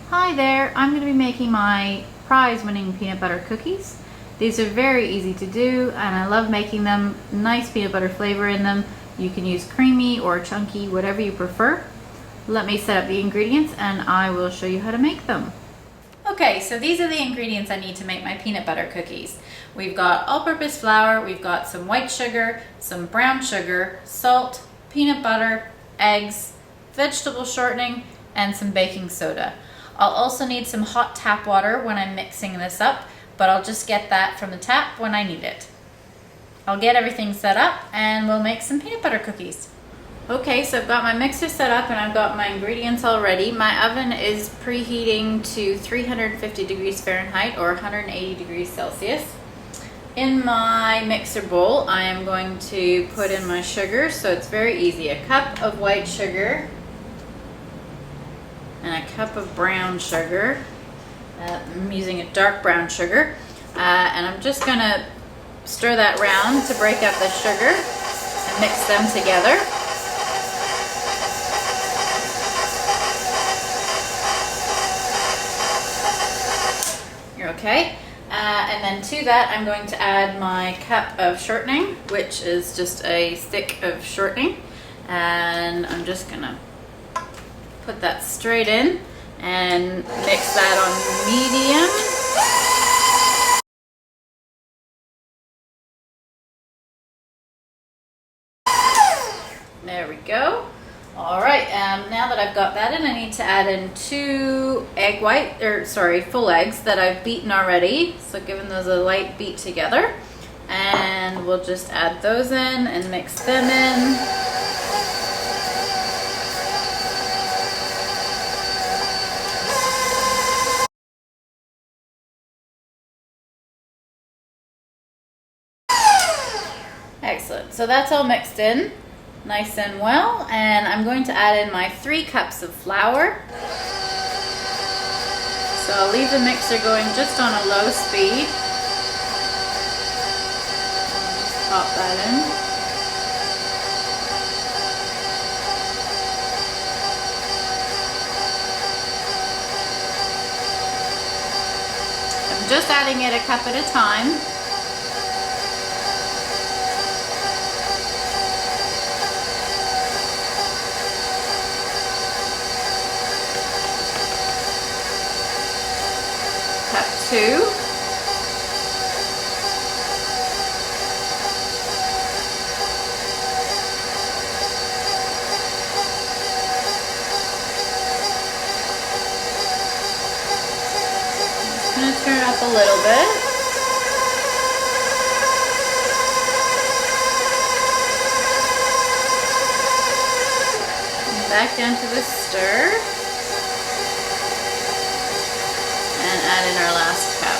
Hi there, I'm going to be making my prize-winning peanut butter cookies. These are very easy to do and I love making them. Nice peanut butter flavor in them. You can use creamy or chunky, whatever you prefer. Let me set up the ingredients and I will show you how to make them. Okay, so these are the ingredients I need to make my peanut butter cookies. We've got all-purpose flour, we've got some white sugar, some brown sugar, salt, peanut butter, eggs, vegetable shortening, and some baking soda. I'll also need some hot tap water when I'm mixing this up, but I'll just get that from the tap when I need it. I'll get everything set up and we'll make some peanut butter cookies. Okay, so I've got my mixer set up and I've got my ingredients all ready. My oven is preheating to 350 degrees Fahrenheit or 180 degrees Celsius. In my mixer bowl, I am going to put in my sugar, so it's very easy. A cup of white sugar and a cup of brown sugar. I'm using a dark brown sugar. And I'm just gonna stir that round to break up the sugar and mix them together. You're okay. And then to that I'm going to add my cup of shortening, which is just a stick of shortening. And I'm just gonna put that straight in and mix that on medium. There we go. All right, now that I've got that in, I need to add in 2 full eggs that I've beaten already. So giving those a light beat together. And we'll just add those in and mix them in. Excellent, so that's all mixed in nice and well, and I'm going to add in my 3 cups of flour. So I'll leave the mixer going just on a low speed. Just pop that in. I'm just adding it a cup at a time. Cup 2. I'm just going to turn it up a little bit. And back down to the stir. And add in our last cup.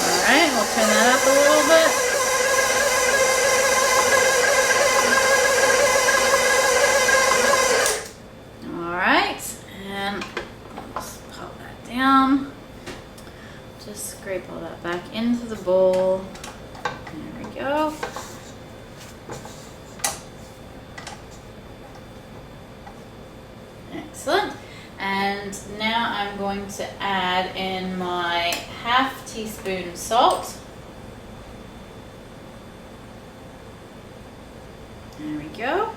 All right, we'll turn that up a little bit. All right, and just pop that down. Just scrape all that back into the bowl. There we go. Excellent. And now I'm going to add in my ½ teaspoon salt. There we go.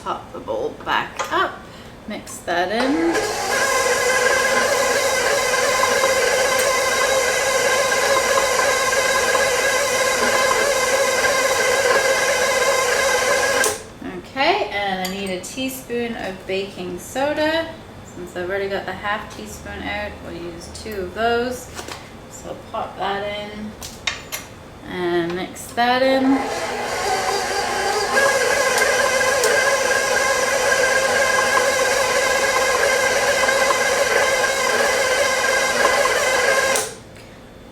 Pop the bowl back up. Mix that in. A teaspoon of baking soda. Since I've already got the ½ teaspoon out, we'll use 2 of those. So pop that in and mix that in.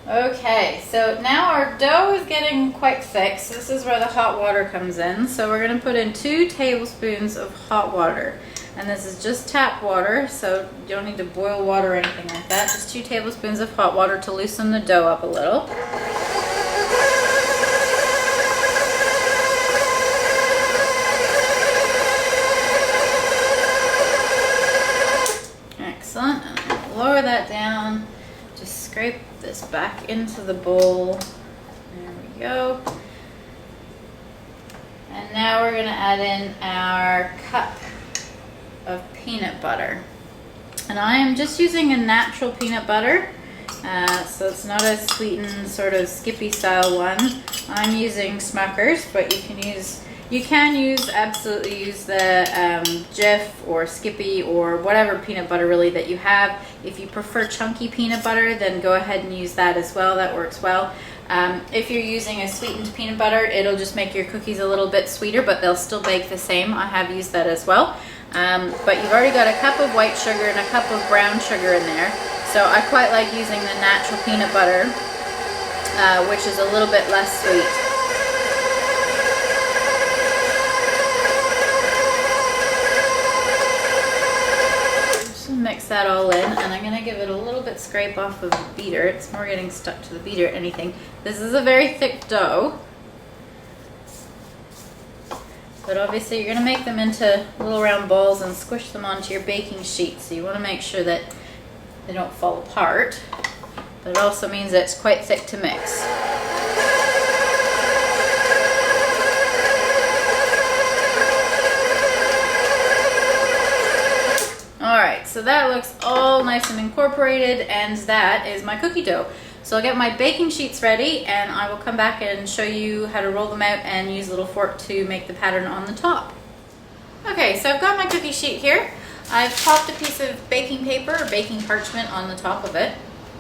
Okay, so now our dough is getting quite thick, so this is where the hot water comes in. So we're going to put in 2 tablespoons of hot water. And this is just tap water, so you don't need to boil water or anything like that. Just 2 tablespoons of hot water to loosen the dough up a little. back into the bowl. There we go. And now we're gonna add in our cup of peanut butter. And I am just using a natural peanut butter, so it's not a sweetened sort of Skippy style one. I'm using Smucker's, but you can absolutely use the Jif or Skippy or whatever peanut butter really that you have. If you prefer chunky peanut butter, then go ahead and use that as well. That works well. If you're using a sweetened peanut butter, it'll just make your cookies a little bit sweeter, but they'll still bake the same. I have used that as well. But you've already got a cup of white sugar and a cup of brown sugar in there. So I quite like using the natural peanut butter, which is a little bit less sweet. Just mix that all in, and I'm going to give it a little bit scrape off of the beater. It's more getting stuck to the beater than anything. This is a very thick dough. But obviously you're going to make them into little round balls and squish them onto your baking sheet. So you want to make sure that they don't fall apart. But it also means that it's quite thick to mix. Alright, so that looks all nice and incorporated, and that is my cookie dough. So I'll get my baking sheets ready, and I will come back and show you how to roll them out and use a little fork to make the pattern on the top. Okay, so I've got my cookie sheet here. I've popped a piece of baking paper or baking parchment on the top of it.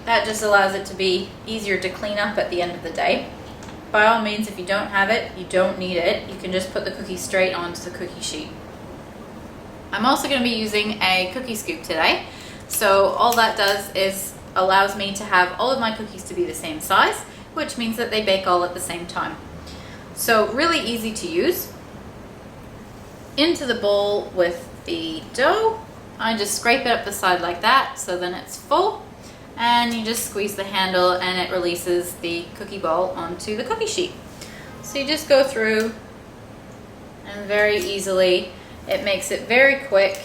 That just allows it to be easier to clean up at the end of the day. By all means, if you don't have it, you don't need it. You can just put the cookie straight onto the cookie sheet. I'm also going to be using a cookie scoop today. So all that does is allows me to have all of my cookies to be the same size, which means that they bake all at the same time. So really easy to use. Into the bowl with the dough, I just scrape it up the side like that, so then it's full, and you just squeeze the handle and it releases the cookie ball onto the cookie sheet. So you just go through, and very easily, it makes it very quick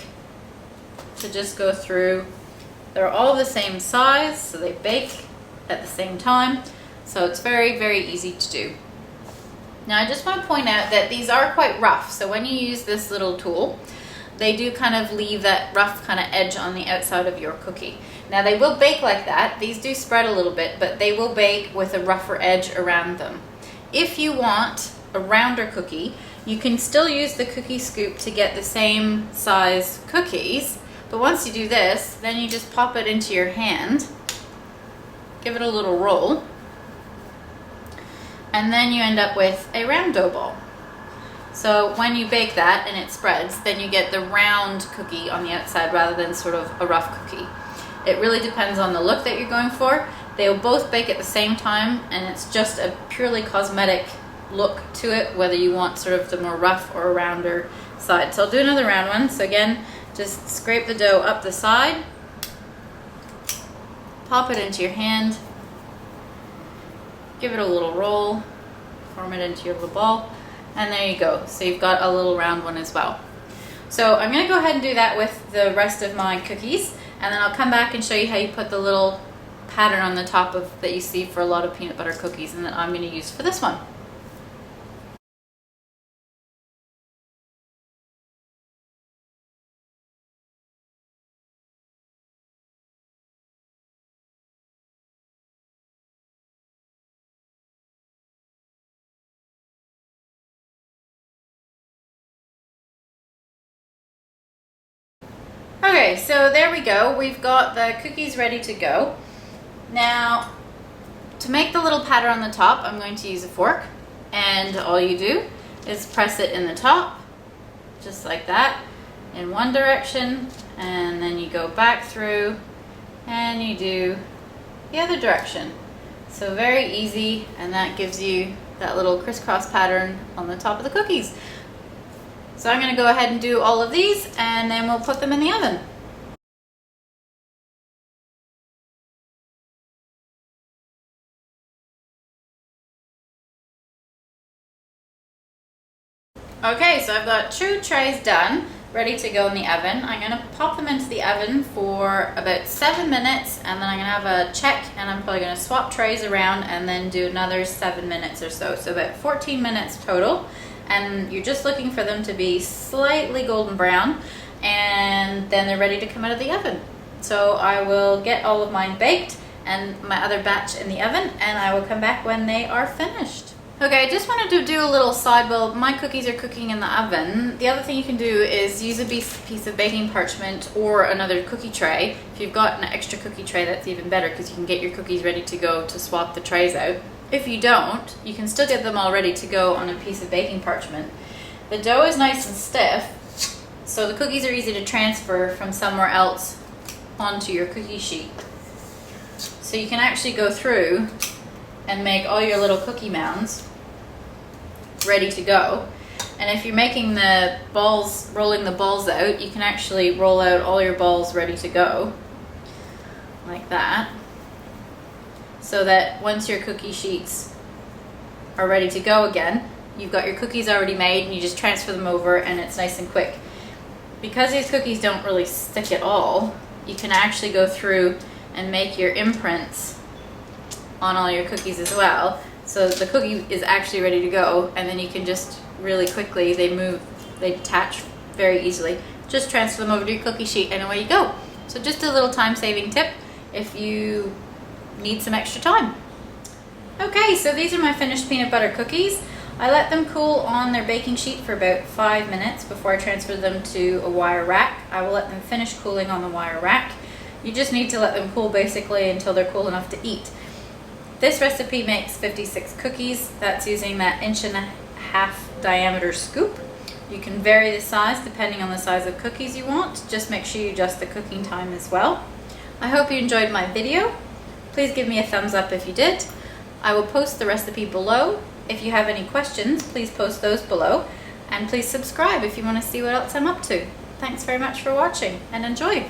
to just go through. They're all the same size, so they bake at the same time. So it's very, very easy to do. Now I just want to point out that these are quite rough. So when you use this little tool, they do kind of leave that rough kind of edge on the outside of your cookie. Now they will bake like that. These do spread a little bit, but they will bake with a rougher edge around them. If you want a rounder cookie, you can still use the cookie scoop to get the same size cookies. But once you do this, then you just pop it into your hand, give it a little roll, and then you end up with a round dough ball. So when you bake that and it spreads, then you get the round cookie on the outside rather than sort of a rough cookie. It really depends on the look that you're going for. They'll both bake at the same time, and it's just a purely cosmetic look to it, whether you want sort of the more rough or a rounder side. So I'll do another round one. So again, just scrape the dough up the side, pop it into your hand, give it a little roll, form it into your little ball, and there you go. So you've got a little round one as well. So I'm going to go ahead and do that with the rest of my cookies, and then I'll come back and show you how you put the little pattern on the top of that you see for a lot of peanut butter cookies, and that I'm going to use for this one. Okay, so there we go. We've got the cookies ready to go. Now, to make the little pattern on the top, I'm going to use a fork, and all you do is press it in the top, just like that, in one direction, and then you go back through, and you do the other direction. So very easy, and that gives you that little crisscross pattern on the top of the cookies. So I'm going to go ahead and do all of these, and then we'll put them in the oven. Okay, so I've got 2 trays done. ready to go in the oven. I'm going to pop them into the oven for about 7 minutes, and then I'm going to have a check, and I'm probably going to swap trays around and then do another 7 minutes or so. So about 14 minutes total, and you're just looking for them to be slightly golden brown, and then they're ready to come out of the oven. So I will get all of mine baked and my other batch in the oven, and I will come back when they are finished. Okay, I just wanted to do a little side while my cookies are cooking in the oven. The other thing you can do is use a piece of baking parchment or another cookie tray. If you've got an extra cookie tray, that's even better because you can get your cookies ready to go to swap the trays out. If you don't, you can still get them all ready to go on a piece of baking parchment. The dough is nice and stiff, so the cookies are easy to transfer from somewhere else onto your cookie sheet. So you can actually go through and make all your little cookie mounds ready to go. And if you're making the balls, rolling the balls out, you can actually roll out all your balls ready to go, like that, so that once your cookie sheets are ready to go again, you've got your cookies already made and you just transfer them over and it's nice and quick. Because these cookies don't really stick at all, you can actually go through and make your imprints on all your cookies as well. So the cookie is actually ready to go, and then you can just really quickly, they detach very easily. Just transfer them over to your cookie sheet and away you go. So just a little time saving tip if you need some extra time. Okay, so these are my finished peanut butter cookies. I let them cool on their baking sheet for about 5 minutes before I transfer them to a wire rack. I will let them finish cooling on the wire rack. You just need to let them cool basically until they're cool enough to eat. This recipe makes 56 cookies. That's using that 1.5 inch diameter scoop. You can vary the size depending on the size of cookies you want. Just make sure you adjust the cooking time as well. I hope you enjoyed my video. Please give me a thumbs up if you did. I will post the recipe below. If you have any questions, please post those below. And please subscribe if you want to see what else I'm up to. Thanks very much for watching and enjoy.